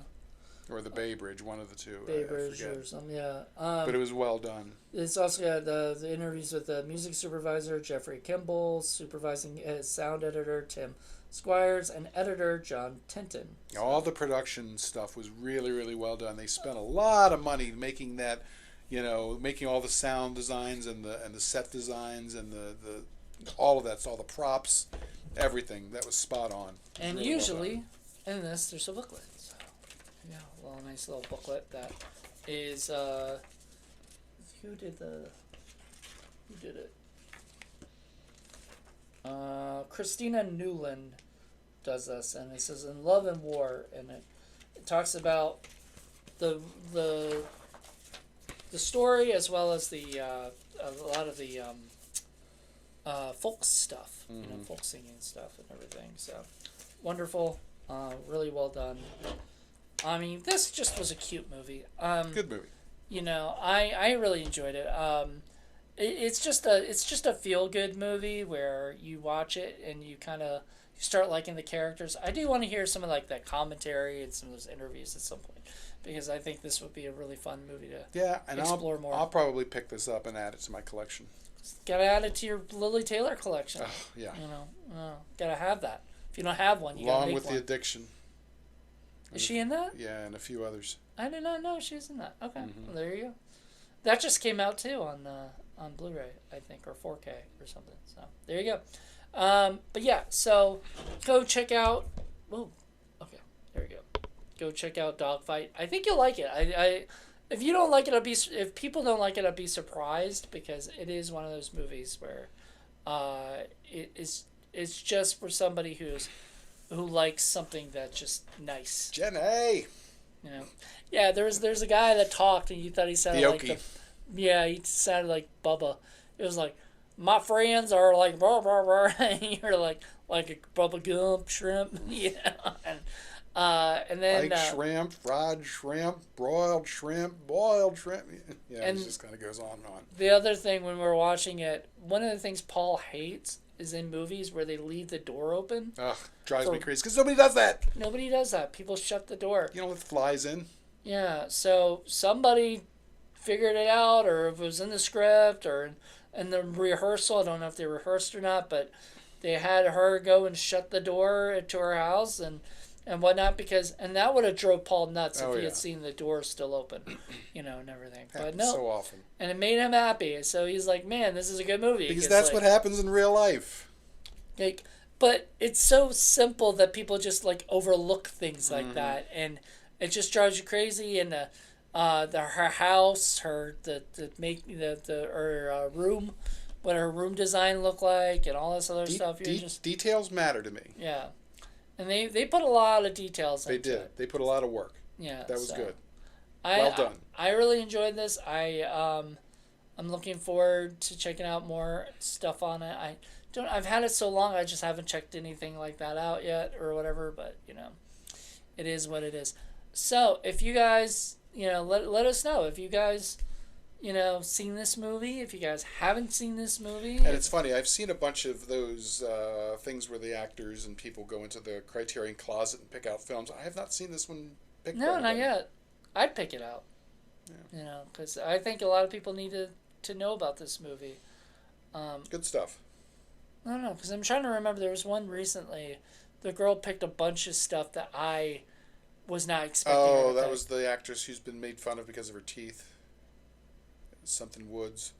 Or the Bay Bridge, one of the two. Bay Bridge or something, yeah. But it was well done. It's also got the interviews with the music supervisor, Jeffrey Kimball, supervising sound editor, Tim Squires, and editor, John Tinton. All the production stuff was really, really well done. They spent a lot of money making that, making all the sound designs and the set designs and the all of that, all the props, everything. That was spot on. And really usually, in this, there's a booklet. Yeah, well, a nice little booklet that is, who did it? Christina Newland does this, and it says In Love and War, and it talks about the story as well as the a lot of the folk stuff, folk singing stuff and everything. So wonderful, really well done. I mean, this just was a cute movie. Good movie. I really enjoyed it. it's just a feel good movie where you watch it and you kind of you start liking the characters. I do want to hear some of like that commentary and some of those interviews at some point because I think this would be a really fun movie to explore more. I'll probably pick this up and add it to my collection. Gotta add it to your Lily Taylor collection. Yeah. Gotta have that. If you don't have one, you gotta Along make with one. The Addiction. Is she in that? Yeah, and a few others. I did not know she was in that. Okay, well, there you go. That just came out too on Blu-ray, I think, or 4K or something. So there you go. But yeah, so go check out. Oh, okay, there you go. Go check out Dogfight. I think you'll like it. I if you don't like it, if people don't like it, I'd be surprised because it is one of those movies where, it's just for somebody who likes something that's just nice. Jenny. You know, yeah. There's a guy that talked and you thought he sounded like he sounded like Bubba. It was like, my friends are like blah blah blah, and you're like a Bubba Gump shrimp, you know. And then like shrimp, fried shrimp, broiled shrimp, boiled shrimp. Yeah, and it just kind of goes on and on. The other thing when we're watching it, one of the things Paul hates is in movies where they leave the door open. Ugh, drives me crazy because nobody does that. Nobody does that. People shut the door. You don't let flies in. Yeah, so somebody figured it out, or if it was in the script, or in the rehearsal. I don't know if they rehearsed or not, but they had her go and shut the door to her house and whatnot and that would have drove Paul nuts if he had seen the door still open, and everything. But no, so often. And it made him happy. So he's like, man, this is a good movie. Because that's what happens in real life. Like, but it's so simple that people just like overlook things like that, and it just drives you crazy. And her house, her room, what her room design looked like, and all this other stuff. Details matter to me. Yeah, and they put a lot of details into it. They did. They put a lot of work. Yeah, that was good. Well done. I really enjoyed this. I'm looking forward to checking out more stuff on it. I've had it so long, I just haven't checked anything like that out yet or whatever, but it is what it is. So if you guys, let us know if you guys, seen this movie, if you guys haven't seen this movie. And it's funny, I've seen a bunch of those things where the actors and people go into the Criterion closet and pick out films. I have not seen this one picked. No, not yet. I'd pick it out. Yeah. Because I think a lot of people need to know about this movie. Good stuff. I don't know, because I'm trying to remember. There was one recently. The girl picked a bunch of stuff that I was not expecting. Oh, that was the actress who's been made fun of because of her teeth. Something Woods.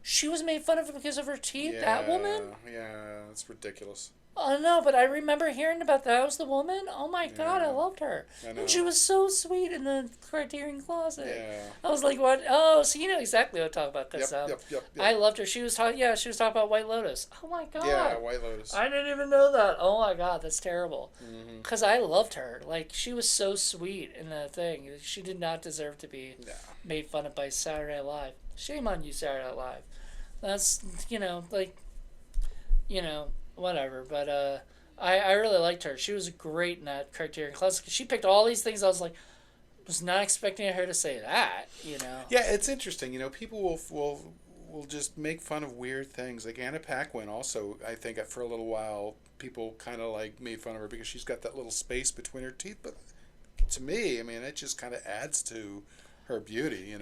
She was made fun of because of her teeth? Yeah, that woman? Yeah, that's ridiculous. Oh, no, but I remember hearing about that. That was the woman? Oh, my God, I loved her. I know. And she was so sweet in the Criterion closet. Yeah. I was like, what? Oh, so you know exactly what I'm talking about. Cause, yep. I loved her. She was talking about White Lotus. Oh, my God. Yeah, White Lotus. I didn't even know that. Oh, my God, that's terrible. Because I loved her. Like, she was so sweet in the thing. She did not deserve to be made fun of by Saturday Night Live. Shame on you, Saturday Night Live. That's, whatever. But I really liked her. She was great in that Criterion class. She picked all these things. I was not expecting her to say that. Yeah, it's interesting. People will just make fun of weird things. Like Anna Paquin also, I think for a little while, people kind of like made fun of her because she's got that little space between her teeth. But to me, it just kind of adds to her beauty.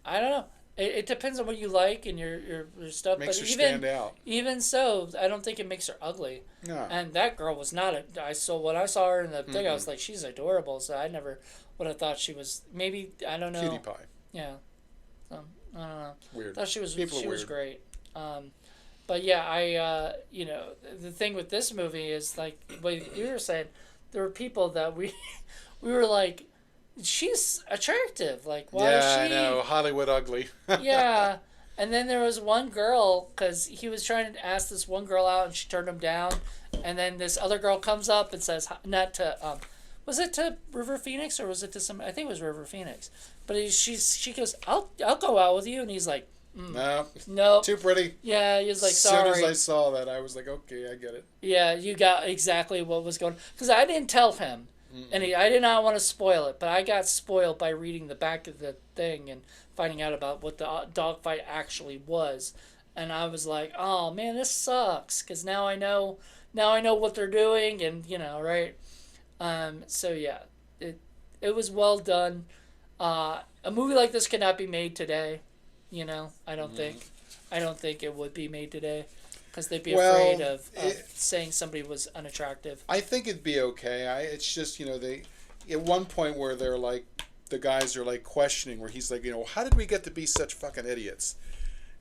I don't know. It depends on what you like and your stuff. Makes but her stand out. Even so, I don't think it makes her ugly. No. And that girl was not. When I saw her in the thing, I was like, she's adorable. So I never would have thought she was. Maybe I don't know. Cutie pie. Yeah. So I don't know. Weird. I thought she was. People she are was weird. great. But yeah, the thing with this movie is like what you were saying. There were people that we were like, she's attractive. Like, why is she? Yeah, I know. Hollywood ugly. Yeah. And then there was one girl, because he was trying to ask this one girl out, and she turned him down. And then this other girl comes up and says, not to, was it to River Phoenix, or was it to some, I think it was River Phoenix. But she goes, I'll go out with you. And he's like, no. Too pretty. Yeah, he was like, sorry. As soon as I saw that, I was like, okay, I get it. Yeah, you got exactly what was going on. Because I didn't tell him. And I did not want to spoil it, but I got spoiled by reading the back of the thing and finding out about what the dogfight actually was. And I was like, oh man, this sucks, because now I know what they're doing, and right. So yeah, it was well done. A movie like this could not be made today. I don't think. I don't think it would be made today, because they'd be afraid of saying somebody was unattractive. I think it'd be okay. It's just they at one point where they're like the guys are like questioning, where he's like, how did we get to be such fucking idiots?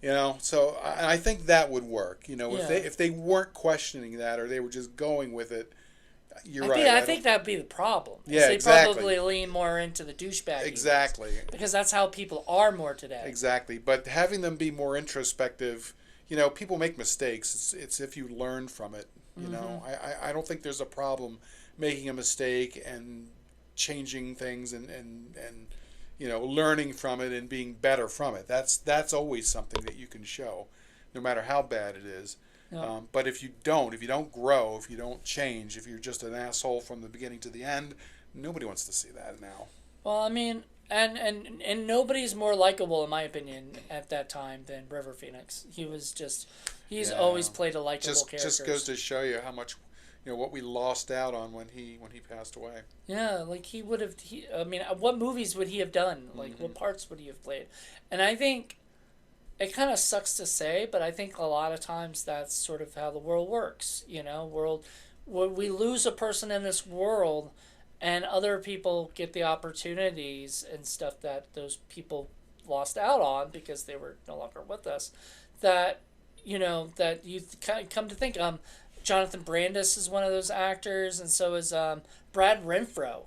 So I think that would work. If they weren't questioning that, or they were just going with it. You're right. I think that'd be the problem. Yeah, they exactly. probably lean more into the douchebag. Exactly. Because that's how people are more today. Exactly. But having them be more introspective, people make mistakes. It's if you learn from it. I don't think there's a problem making a mistake and changing things and learning from it and being better from it. That's always something that you can show, no matter how bad it is. No. But if you don't grow, if you don't change, if you're just an asshole from the beginning to the end, nobody wants to see that now. Well, I mean, and nobody's more likable, in my opinion, at that time than River Phoenix. He's always played a likable character. Just goes to show you how much, what we lost out on when he passed away. Yeah, like he would have. What movies would he have done? Like, what parts would he have played? And I think. It kind of sucks to say, but I think a lot of times that's sort of how the world works. When we lose a person in this world, and other people get the opportunities and stuff that those people lost out on because they were no longer with us. That that you kind of come to think. Jonathan Brandis is one of those actors, and so is Brad Renfro.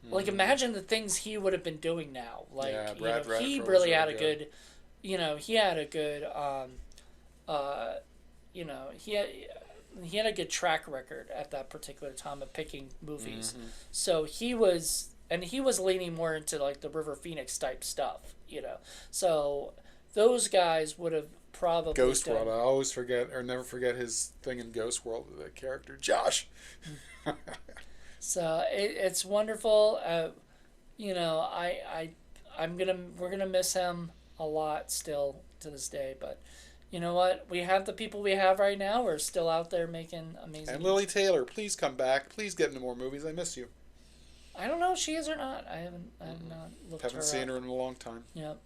Like, imagine the things he would have been doing now. Like, he really had a good. He had a good, he had a good track record at that particular time of picking movies. Mm-hmm. So he was leaning more into like the River Phoenix type stuff. So those guys would have probably Ghost World. I always forget or never forget his thing in Ghost World. The character Josh. So it's wonderful. We're gonna miss him a lot still to this day, but you know what? We have the people we have right now. We're still out there making amazing. And Lily Taylor, please come back. Please get into more movies. I miss you. I don't know if she is or not. I have not looked. Haven't seen her in a long time. Yep.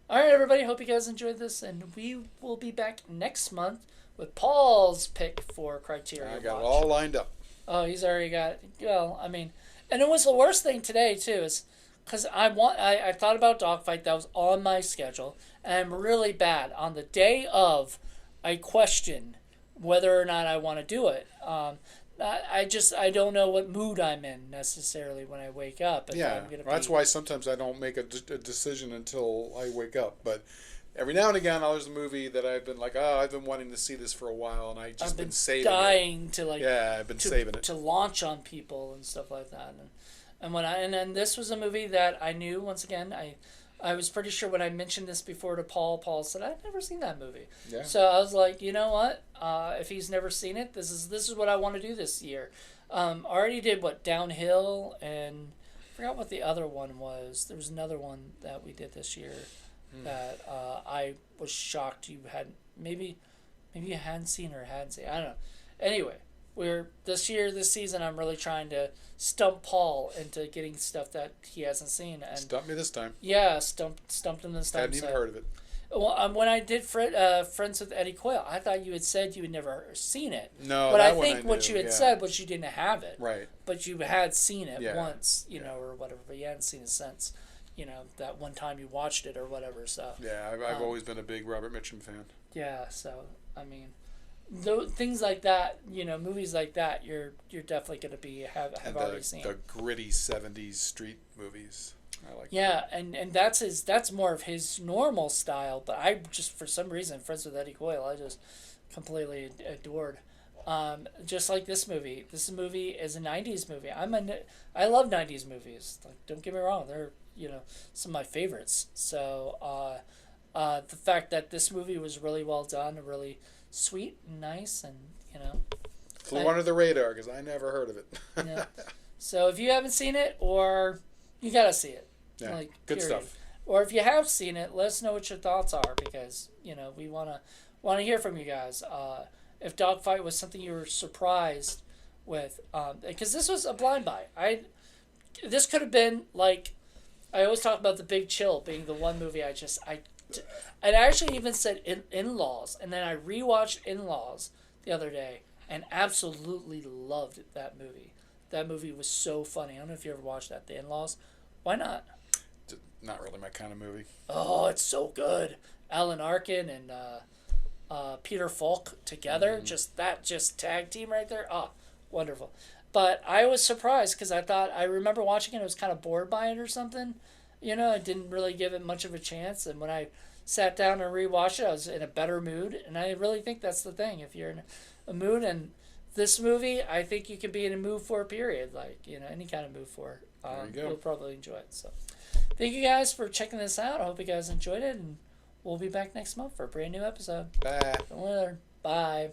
All right, everybody. Hope you guys enjoyed this, and we will be back next month with Paul's pick for Criterion. I got it all lined up. Oh, he's already got. And it was the worst thing today too is. Because I thought about Dogfight, that was on my schedule, and I'm really bad. On the day of, I question whether or not I want to do it. I don't know what mood I'm in necessarily when I wake up. That's why sometimes I don't make a decision until I wake up. But every now and again, there's a movie that I've been like, I've been wanting to see this for a while, and I've been saving dying it. I've been saving it to launch on people and stuff like that. And then this was a movie that I knew. Once again, I was pretty sure when I mentioned this before to Paul. Paul said I'd never seen that movie. Yeah. So I was like, you know what? If he's never seen it, this is what I want to do this year. Already did Downhill, and I forgot what the other one was. There was another one that we did this year that I was shocked you had maybe you hadn't seen or hadn't seen. I don't know. Anyway. This season, I'm really trying to stump Paul into getting stuff that he hasn't seen. And stump me this time. Yeah, stumped him this time. I hadn't even heard of it. Well, when I did Friends with Eddie Coyle, I thought you had said you had never seen it. No, but that I think one I what knew, you had said was you didn't have it. Right. But you had seen it once, or whatever. But you hadn't seen it since, that one time you watched it or whatever. So. Yeah, I've always been a big Robert Mitchum fan. Yeah, so I mean. Things like that, movies like that, you're definitely going to be have already seen. The gritty 70s street movies. I like. Yeah, and that's more of his normal style, but I just for some reason Friends with Eddie Coyle I just completely adored. Just like this movie. This movie is a 90s movie. I love 90s movies. Like, don't get me wrong, they're some of my favorites. So the fact that this movie was really well done, really sweet and nice, and flew under the radar because I never heard of it. Yeah. So if you haven't seen it, or you gotta see it. Yeah, Like, good period. stuff. Or if you have seen it, let us know what your thoughts are, because we wanna hear from you guys. If Dogfight was something you were surprised with, because this was a blind buy. This could have been like, I always talk about The Big Chill being the one movie I actually even said In-Laws, and then I rewatched In-Laws the other day and absolutely loved that movie. That movie was so funny. I don't know if you ever watched that, The In-Laws. Why not? Not really my kind of movie. Oh, it's so good. Alan Arkin and Peter Falk together, just tag team right there. Oh, wonderful. But I was surprised because I remember watching it, I was kind of bored by it or something. I didn't really give it much of a chance. And when I sat down and rewatched it, I was in a better mood. And I really think that's the thing. If you're in a mood, and this movie, I think you can be in a mood for a period, like, any kind of mood for. There you go. You'll probably enjoy it. So thank you guys for checking this out. I hope you guys enjoyed it. And we'll be back next month for a brand new episode. Bye. Later. Bye.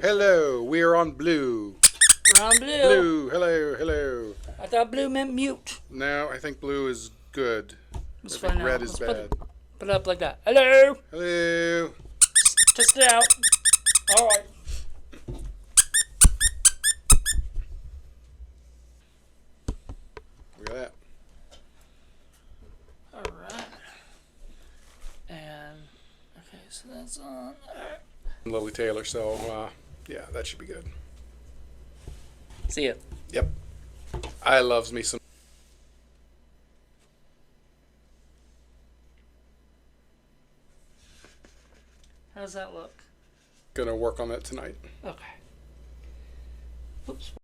Hello. We are on blue. We're on blue. Blue. Hello. I thought blue meant mute. No, I think blue is good. Let's I think find out. red is Let's bad. Put it up like that. Hello. Hello. Test it out. All right. Look at that. All right. And okay, so that's on. Lily Taylor, so yeah, that should be good. See ya. Yep. I loves me some. How's that look? Gonna work on that tonight. Okay. Oops.